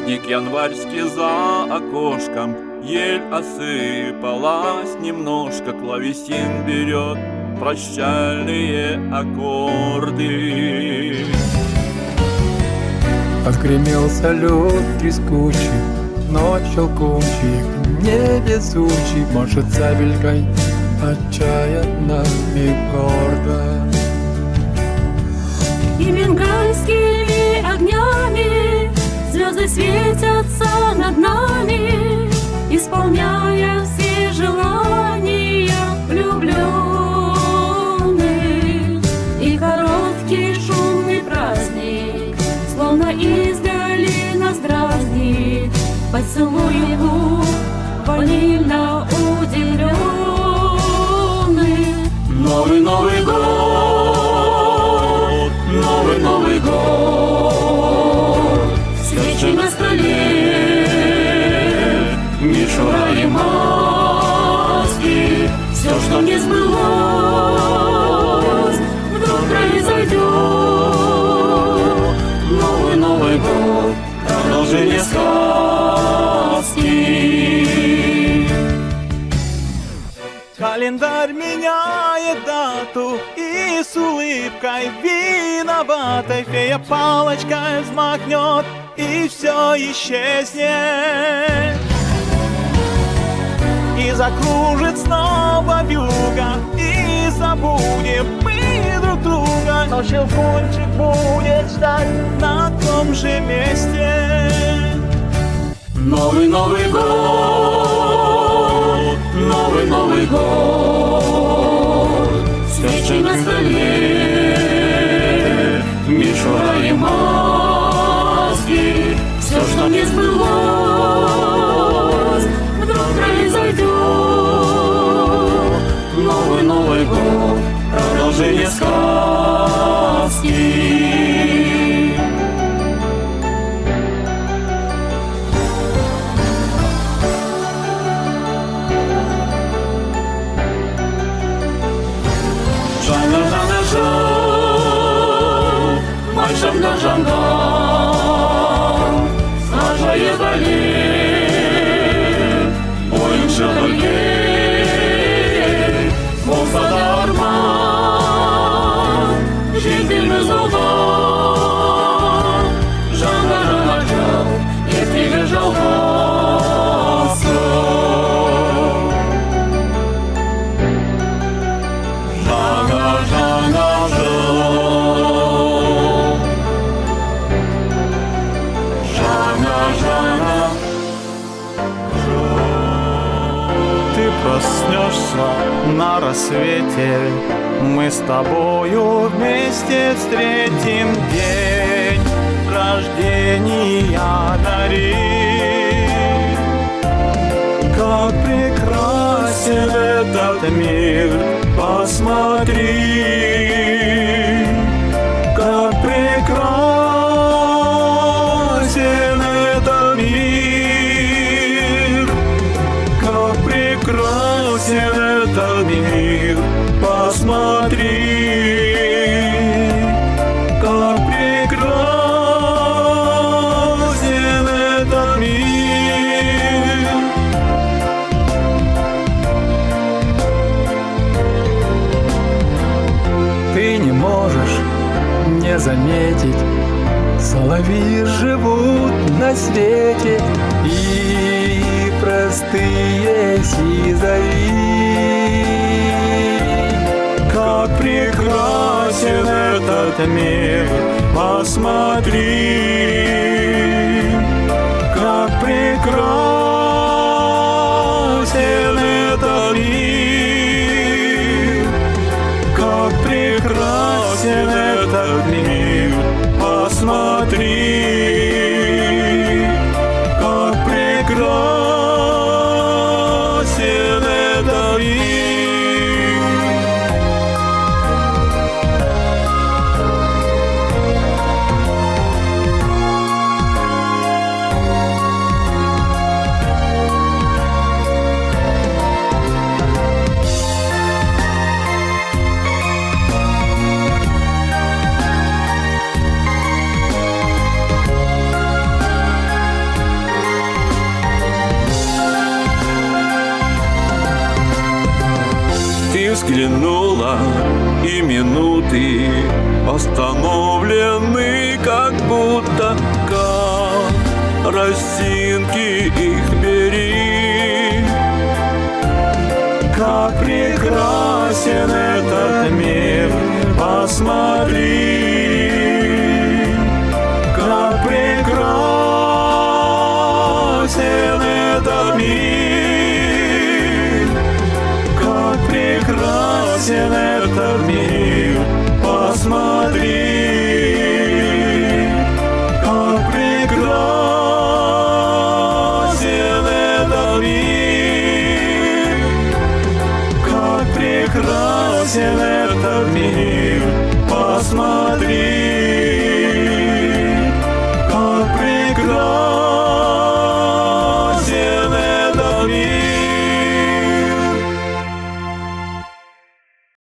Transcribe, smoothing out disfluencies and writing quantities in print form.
Снег январский за окошком, ель осыпалась немножко, клавесин берет прощальные аккорды. Отгремел салют трескучий, но щелкунчик невезучий машет сабелькой отчаянно и гордо. И бенгальскими огнями звезды светятся над нами, исполняя все желания влюбленных. И короткий шумный праздник словно издали нас дразнит поцелуем губ ванильно удивленных. Новый год, Новый год, свечи на столе, мишура и маски, все, что не сбылось, вдруг произойдет. Новый год, продолжение сказки. Календарь меняет дату, и с улыбкой виноватой фея палочкой взмахнет, и все исчезнет. И закружит снова вьюга, и забудем мы друг друга, но щелкунчик будет ждать на том же месте. Новый год, Новый год, свечи на столе, мишура и маски, все, что не сбылось, вдруг произойдет. Новый год, продолжение сказки. Жандарм, сажает олень, воин шевалье, солнце дарма, жительный солдат, жандарм начал, и прибежал косо. Проснешься на рассвете, мы с тобою вместе встретим день рождения дари. Как прекрасен этот мир, посмотри, как прекрасен этот мир, как прекрасен этот мир, посмотри, как прекрасен этот мир. Ты не можешь не заметить, соловьи живут на свете, и простые сизари. Как прекрасен этот мир, посмотри, как прекрасен этот мир, как прекрасен этот мир, посмотри, как прекрасен этот мир. взглянула, и минуты остановлены, как будто росинки их бери. Как прекрасен этот мир, посмотри, как прекрасен этот мир, как прекрасен этот мир, посмотри, как прекрасен этот мир, как прекрасен